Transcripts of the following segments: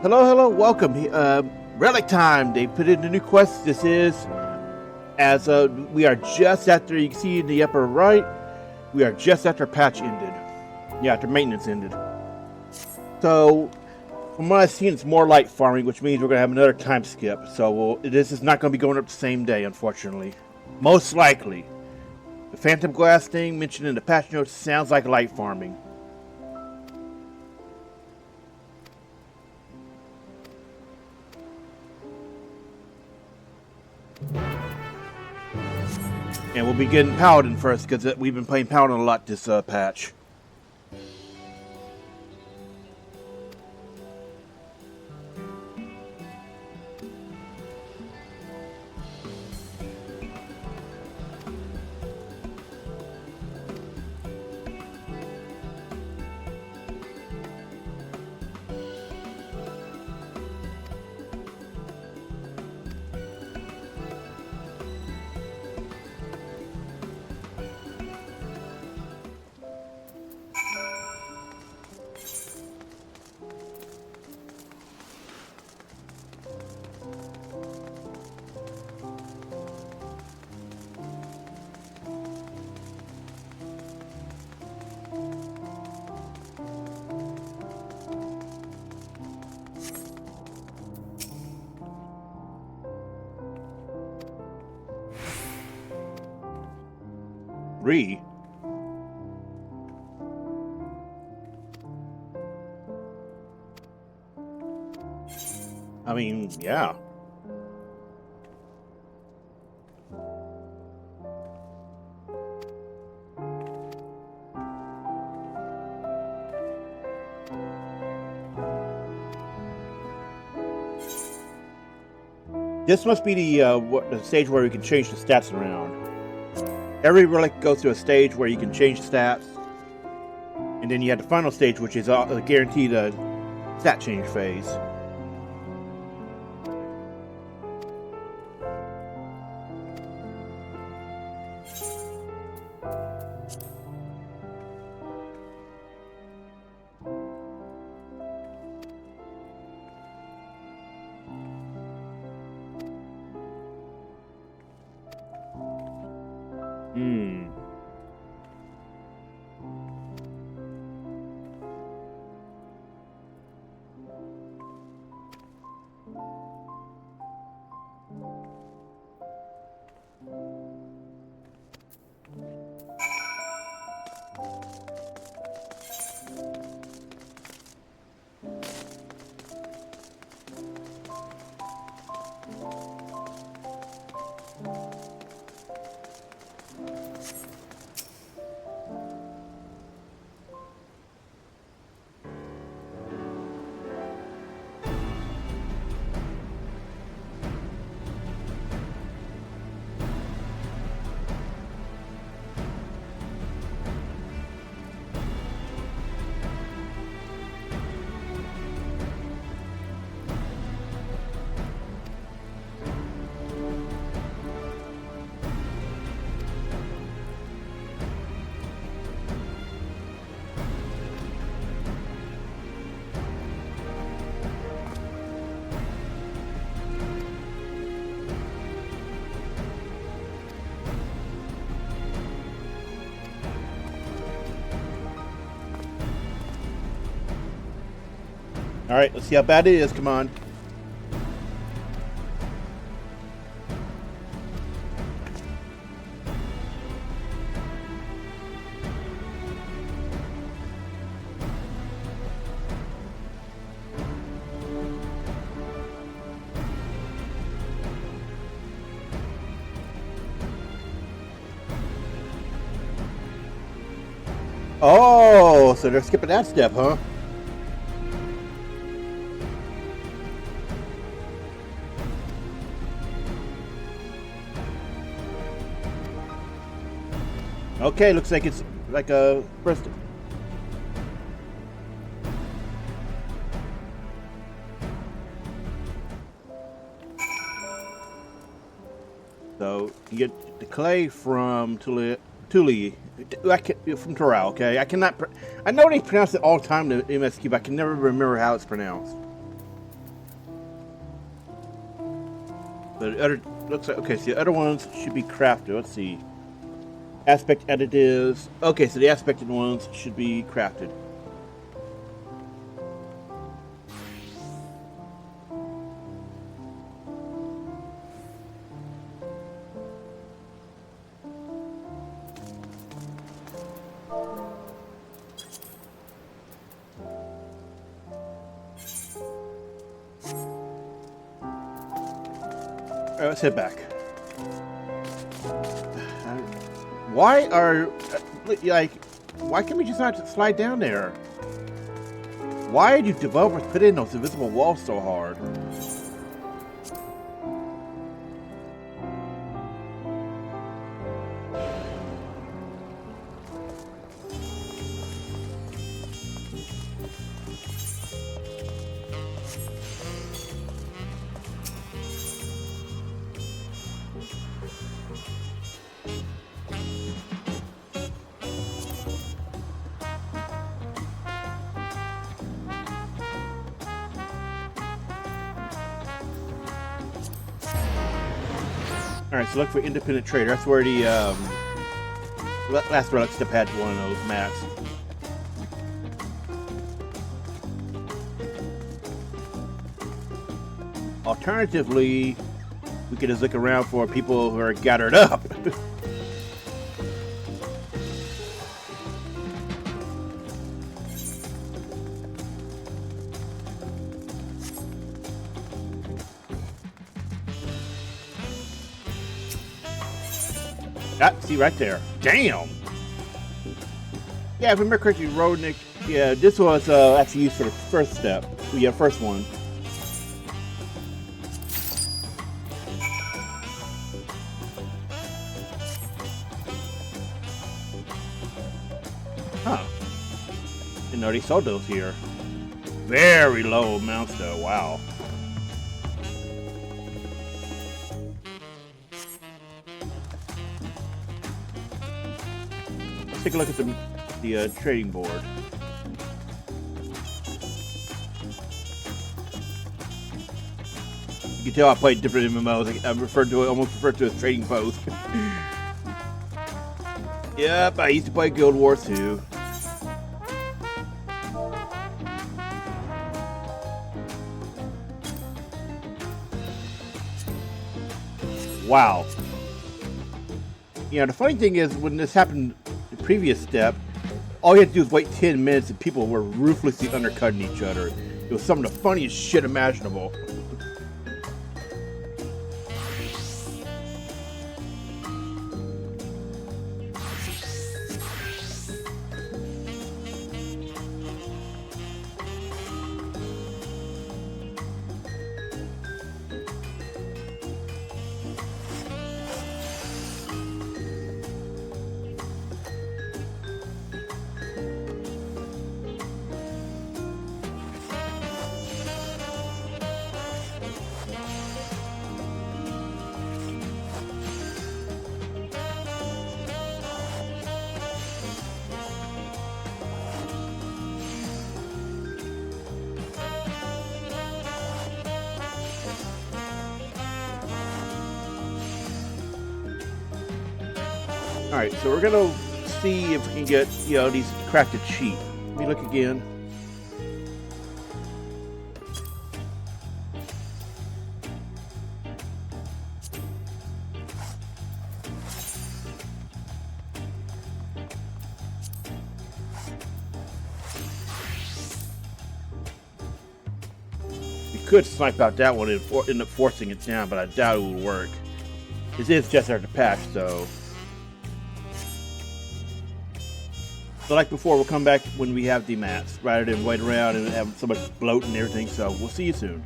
Hello, hello, welcome. Relic time. They put in the new quest. This is as we are just after. You can see in the upper right, we are just after patch ended. Yeah, after maintenance ended. So, from what I've seen, it's more light farming, which means we're gonna have another time skip. So this is not gonna be going up the same day, unfortunately. Most likely, the Phantom Glass thing mentioned in the patch notes sounds like light farming. And we'll be getting Paladin first, because we've been playing Paladin a lot this patch. Three. I mean, yeah. This must be the stage where we can change the stats around. Every relic goes through a stage where you can change stats, and then you have the final stage, which is guaranteed a stat change phase. Alright, let's see how bad it is. Come on. Oh, so they're skipping that step, huh? Okay, looks like it's like a first. So you get the clay from Tuli, from Toral. Okay, I cannot. I know they pronounce it all the time. The MSQ, but I can never remember how it's pronounced. But the other looks like okay. So the other ones should be crafted. Let's see. Aspect additives. Okay, so the aspected ones should be crafted. All right, let's head back. Why are like? Why can't we just not slide down there? Why do developers put in those invisible walls so hard? Alright, so look for independent trader. That's where the last relic step had one of those maps. Alternatively, we could just look around for people who are gathered up. Ah, see right there. Damn! Yeah, if I remember correctly, Rodnik, yeah, this was actually used for the first step. Yeah, first one. Huh. Didn't know they sold those here. Very low amounts though, wow. Let's take a look at the trading board. You can tell I played different MMOs. I almost referred to as trading post. Yep, I used to play Guild Wars 2. Wow. You know, the funny thing is, when this happened the previous step, all you had to do was wait 10 minutes and people were ruthlessly undercutting each other. It was some of the funniest shit imaginable. Alright, so we're gonna see if we can get, you know, these crafted sheep. Let me look again. We could snipe out that one and end up forcing it down, but I doubt it will work. This is just after the patch, though. So like before, we'll come back when we have the mats, rather than wait around and have so much bloat and everything, so we'll see you soon.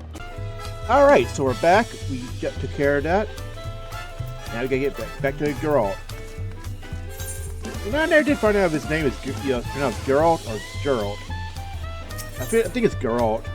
Alright, so we're back. We just took care of that. Now we gotta get back to Geralt. You know, I never did find out if his name is pronounced Geralt or Geralt. I think it's Geralt.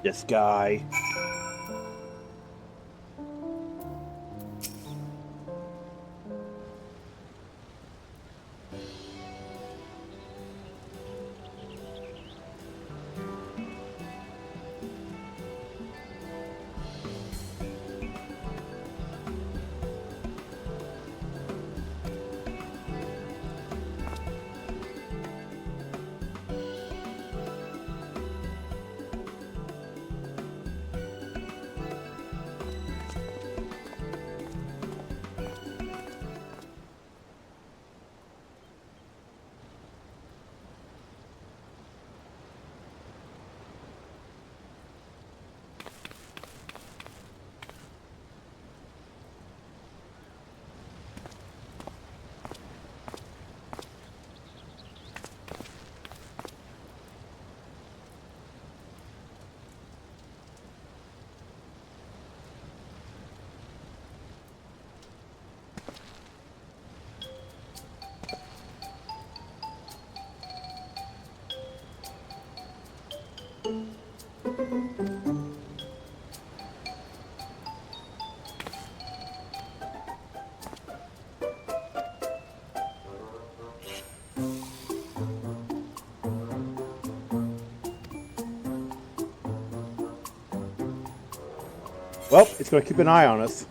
This guy. Well, it's going to keep an eye on us.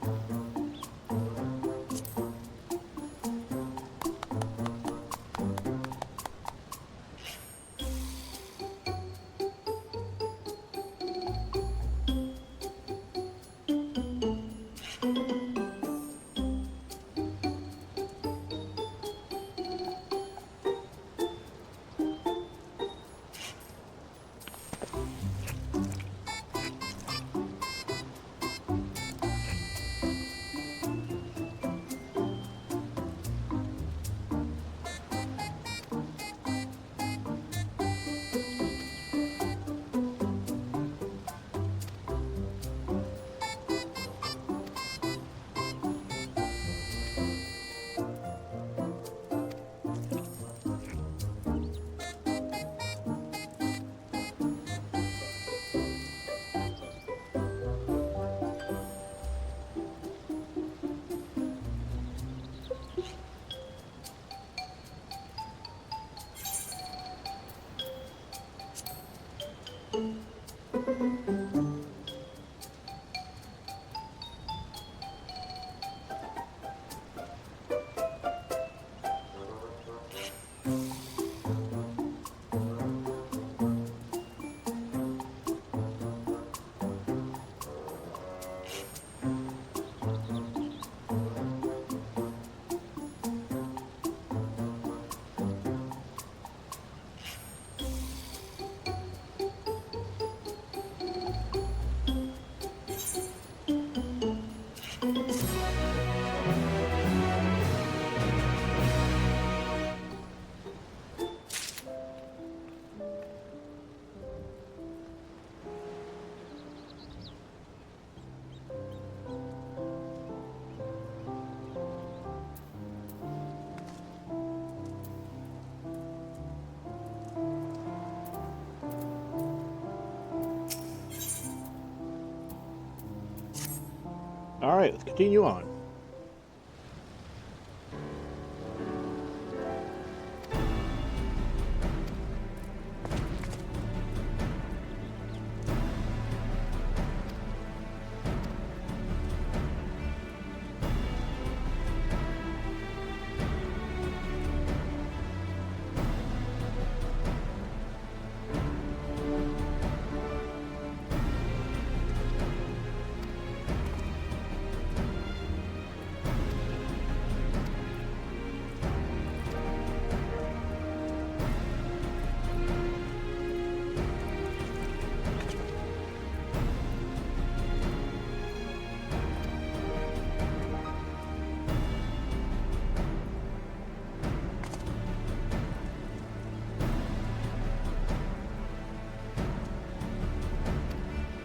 All right, let's continue on.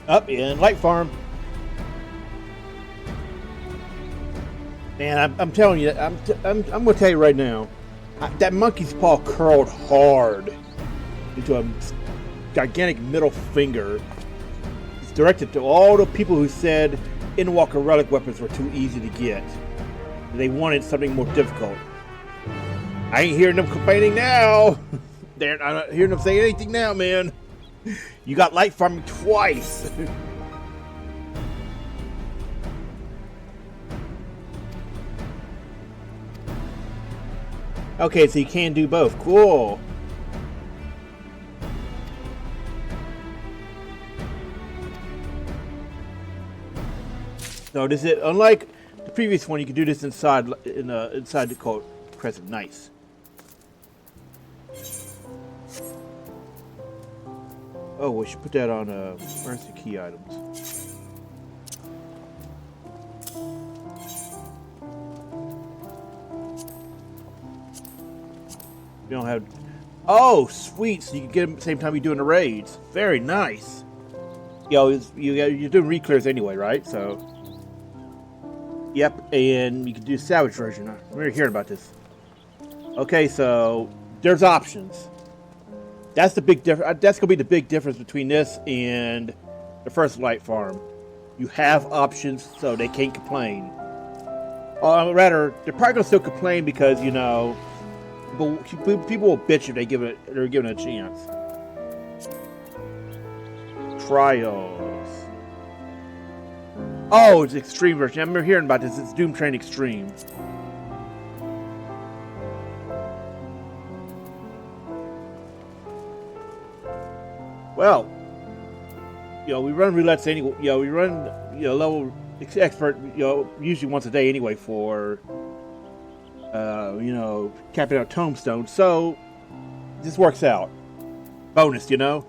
Up in Light Farm. Man, I'm telling you, I'm going to tell you right now, that monkey's paw curled hard into a gigantic middle finger. It's directed to all the people who said Endwalker relic weapons were too easy to get. They wanted something more difficult. I ain't hearing them complaining now. I'm not hearing them say anything now, man. You got light farming twice. Okay, so you can do both. Cool. So this is unlike the previous one. You can do this inside inside the code crescent. Nice. Oh, we should put that on. Where's the key items? You don't have. Oh, sweet! So you can get them at the same time you're doing the raids. Very nice. Yo, you're doing reclears anyway, right? So. Yep, and you can do the salvage version. I remember hearing about this. Okay, so there's options. That's the big difference. That's gonna be the big difference between this and the first light farm. You have options, so they can't complain. Rather, they're probably gonna still complain because people will bitch if they're given a chance. Trials. Oh, it's extreme version. I remember hearing about this. It's Doom Train Extreme. Well, we run roulettes anyway. We run level expert usually once a day anyway for capping out tombstone. So this works out. Bonus, So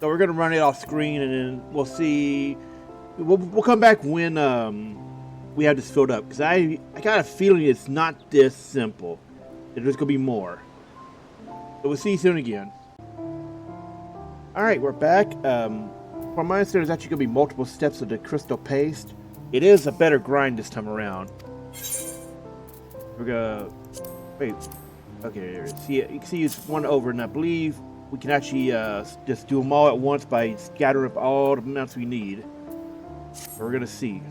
we're gonna run it off screen, and then we'll see. We'll come back when we have this filled up, because I got a feeling it's not this simple. There's gonna be more. So we'll see you soon again. All right, we're back. From my understanding, there's actually gonna be multiple steps of the crystal paste. It is a better grind this time around. We're gonna wait. Okay, see, you can see it's one over, and I believe we can actually just do them all at once by scattering up all the amounts we need. We're gonna see.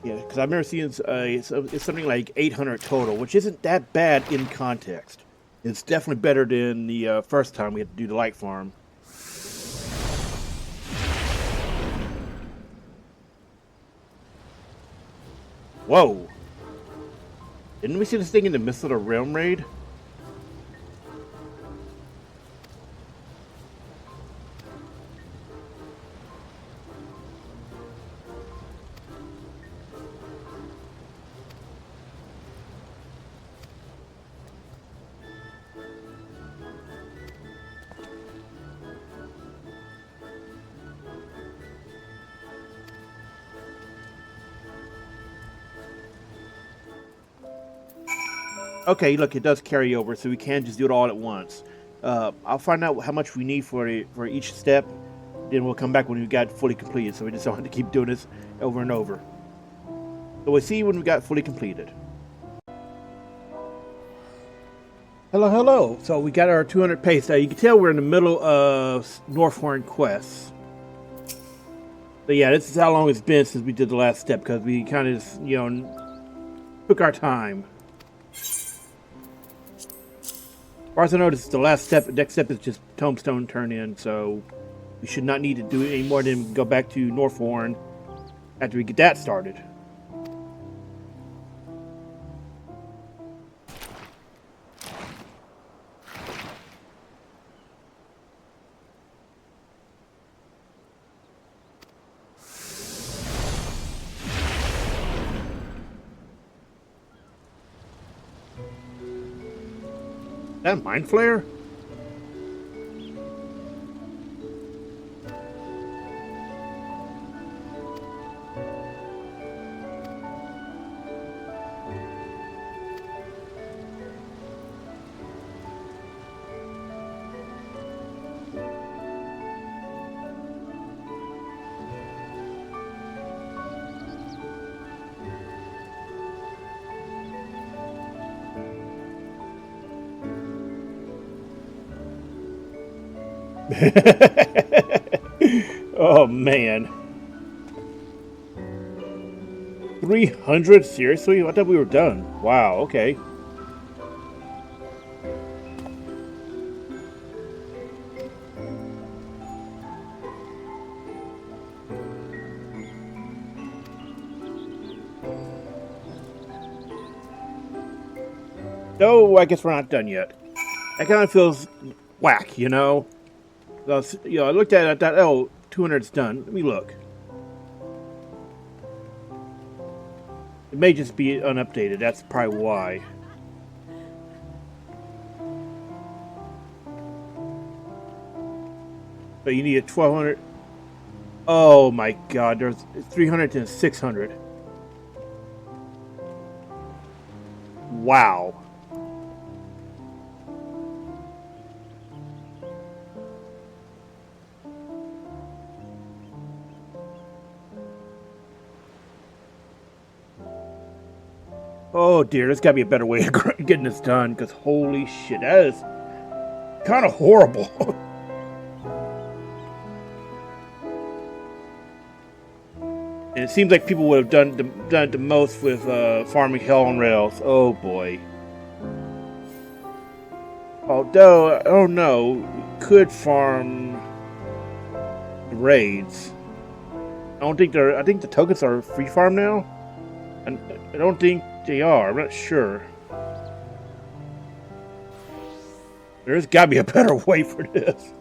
Yeah, because I remember seeing it's something like 800 total, which isn't that bad in context. It's definitely better than the first time we had to do the light farm. Whoa! Didn't we see this thing in the midst of the realm raid? Okay, look, it does carry over, so we can just do it all at once. I'll find out how much we need for each step, then we'll come back when we got fully completed, so we just don't have to keep doing this over and over. So we'll see when we got fully completed. Hello, hello. So we got our 200 pace. Now you can tell we're in the middle of Northhorn quests. So yeah, this is how long it's been since we did the last step, because we kind of just, took our time. As far as I know, this is the last step. The next step is just tombstone turn in, so we should not need to do it any more than go back to Northhorn after we get that started. Is that a mind flare? Oh man. 300? Seriously? I thought we were done. Wow, okay. No, I guess we're not done yet. That kind of feels whack, you know? I looked at it, I thought, oh, 200's done. Let me look. It may just be unupdated. That's probably why. But you need a 1200. Oh my god, there's 300 to 600. Wow. Oh dear, there's got to be a better way of getting this done, because holy shit, that is kind of horrible. And it seems like people would have done it the most with farming Hell on Rails. Oh boy. Although, oh no, we could farm the raids. I think the tokens are free farm now? And I don't think they are. I'm not sure. There's got to be a better way for this.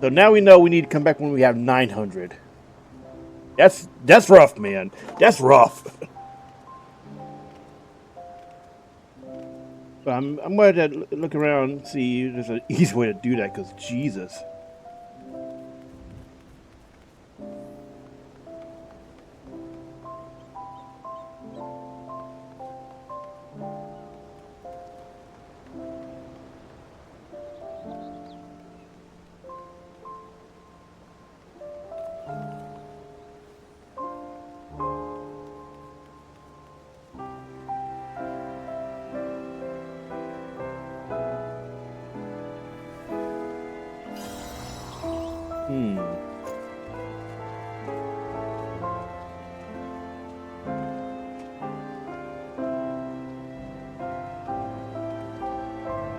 So now we know we need to come back when we have 900. That's rough, man. That's rough. But I'm going to look around and see if there's an easy way to do that, because Jesus.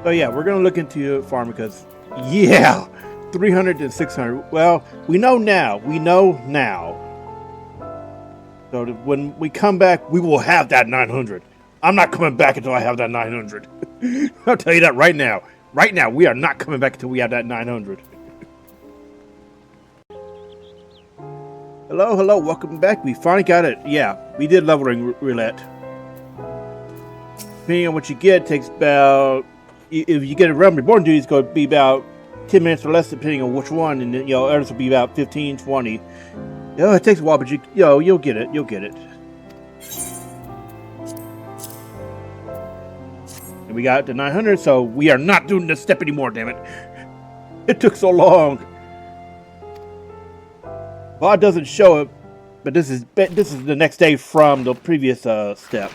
So yeah, we're going to look into farming because, yeah, 300 and 600. Well, we know now. We know now. So when we come back, we will have that 900. I'm not coming back until I have that 900. I'll tell you that right now. Right now, we are not coming back until we have that 900. Hello, welcome back. We finally got it. Yeah, we did leveling roulette. Depending on what you get, it takes about... If you get a Realm Reborn duty, it's going to be about 10 minutes or less, depending on which one, and then, others will be about 15, 20. It takes a while, but you'll get it. You'll get it. And we got the 900, so we are not doing this step anymore. Damn it! It took so long. VOD doesn't show it, but this is the next day from the previous step.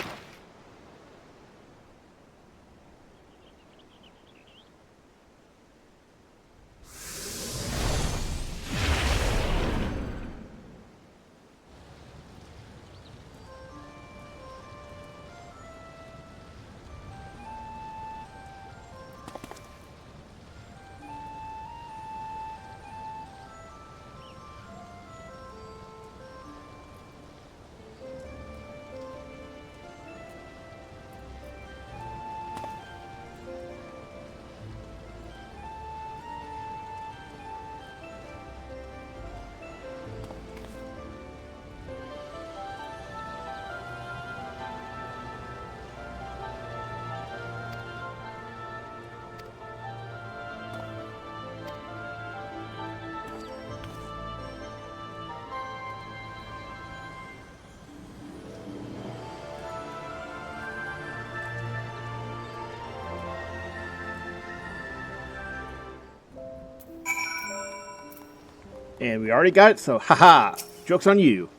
And we already got it, so haha, joke's on you.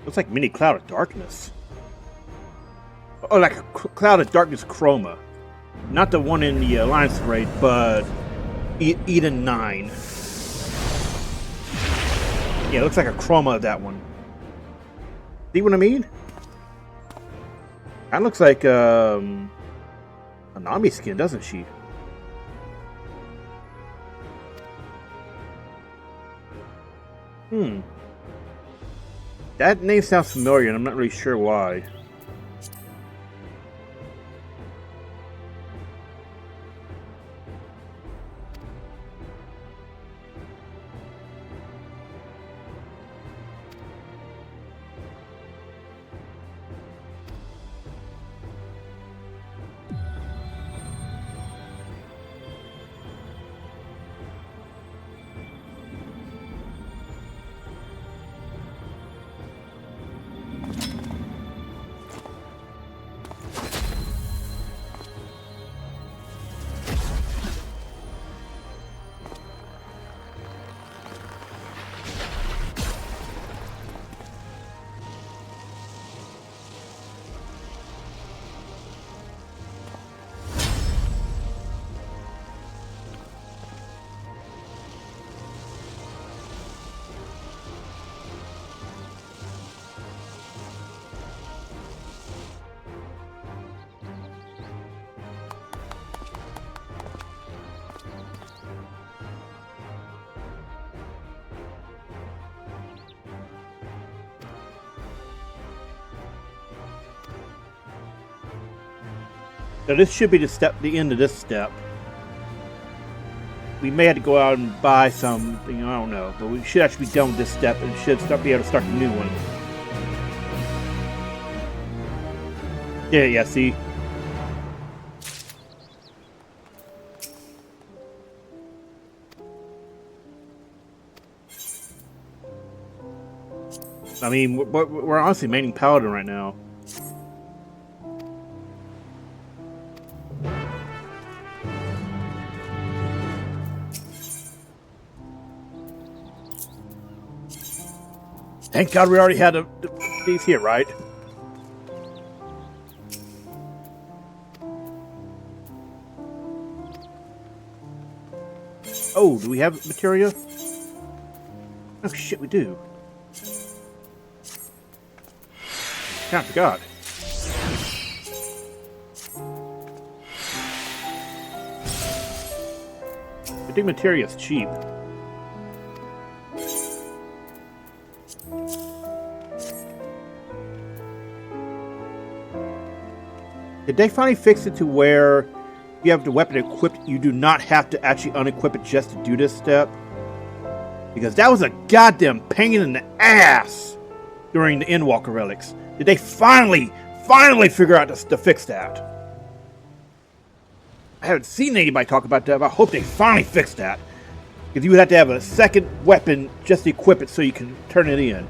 Looks like mini cloud of darkness. Oh, like a cloud of darkness chroma. Not the one in the Alliance raid, but Eden 9. Yeah, it looks like a chroma of that one. See what I mean? That looks like a Nami skin, doesn't she? That name sounds familiar, and I'm not really sure why. So this should be the end of this step. We may have to go out and buy something, I don't know, but we should actually be done with this step and should be able to start the new one. Yeah, see? I mean, we're honestly maining Paladin right now. Thank God we already had these here, right? Oh, do we have materia? Oh shit, we do. I forgot. I think materia is cheap. Did they finally fix it to where you have the weapon equipped, you do not have to actually unequip it just to do this step? Because that was a goddamn pain in the ass during the Endwalker Relics. Did they finally figure out to fix that? I haven't seen anybody talk about that, but I hope they finally fix that. Because you would have to have a second weapon just to equip it so you can turn it in.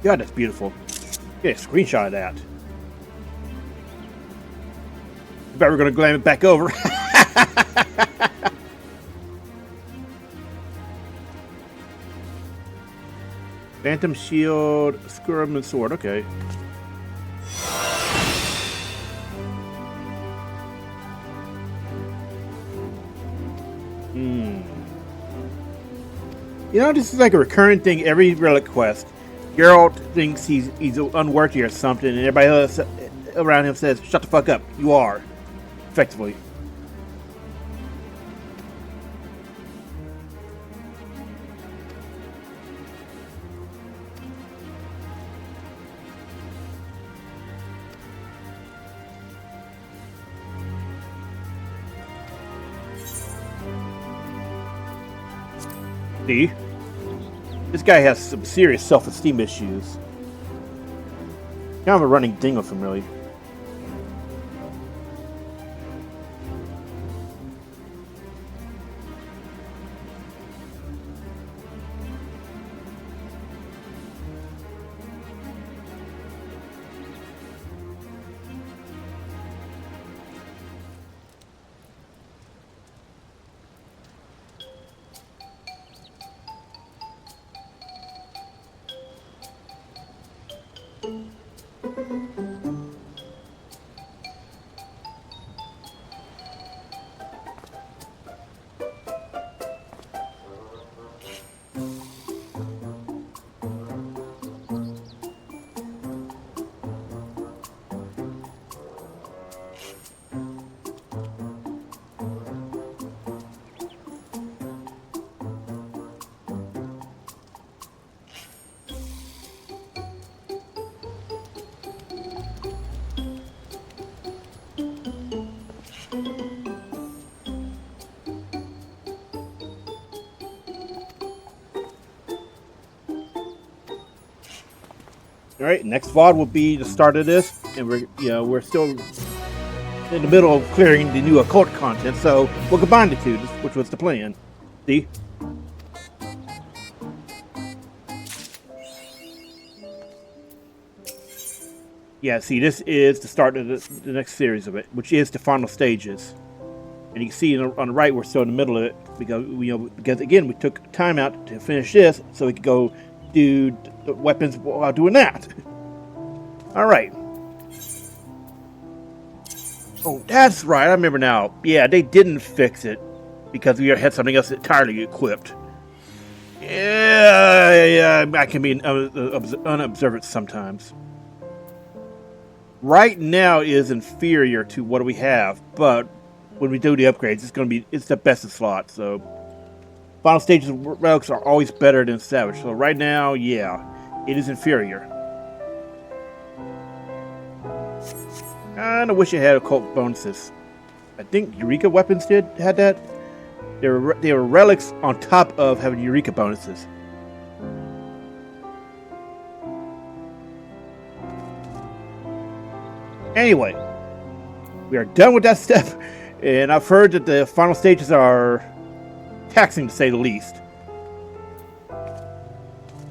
God, that's beautiful. Get a screenshot of that. Bet we're gonna glam it back over. Phantom Shield, Scurum, and Sword. Okay. You know, this is like a recurrent thing every Relic quest. Geralt thinks he's unworthy or something, and everybody else around him says, "Shut the fuck up." You are, effectively. See? This guy has some serious self-esteem issues. Kind of a running thing with him, really. All right, next VOD will be the start of this, and we're still in the middle of clearing the new occult content, so we'll combine the two, which was the plan. See? Yeah, see, this is the start of the next series of it, which is the final stages. And you can see on the right, we're still in the middle of it because again, we took time out to finish this, so we could go do the weapons while doing that. All right. Oh, that's right. I remember now. Yeah, they didn't fix it because we had something else entirely equipped. Yeah, I can be unobservant sometimes. Right now is inferior to what we have, but when we do the upgrades, it's the best of slots. So final stages of relics are always better than savage. So right now, yeah, it is inferior. Kinda wish it had occult bonuses. I think Eureka weapons had that. They were relics on top of having Eureka bonuses. Anyway, we are done with that step, and I've heard that the final stages are taxing, to say the least.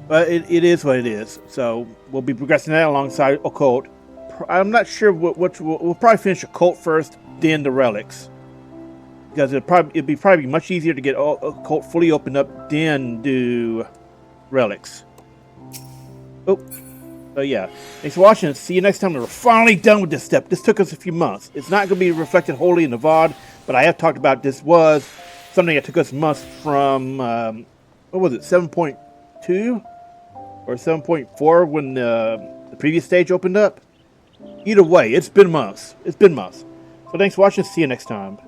But it is what it is. So we'll be progressing that alongside occult. I'm not sure we'll probably finish occult first, then the relics, because it'd be probably much easier to get occult fully opened up, then do relics. Oh. So yeah, thanks for watching. See you next time. We're finally done with this step. This took us a few months. It's not going to be reflected wholly in the VOD, but I have talked about this was something that took us months from, what was it, 7.2 or 7.4 when the previous stage opened up? Either way, it's been months. It's been months. So thanks for watching. See you next time.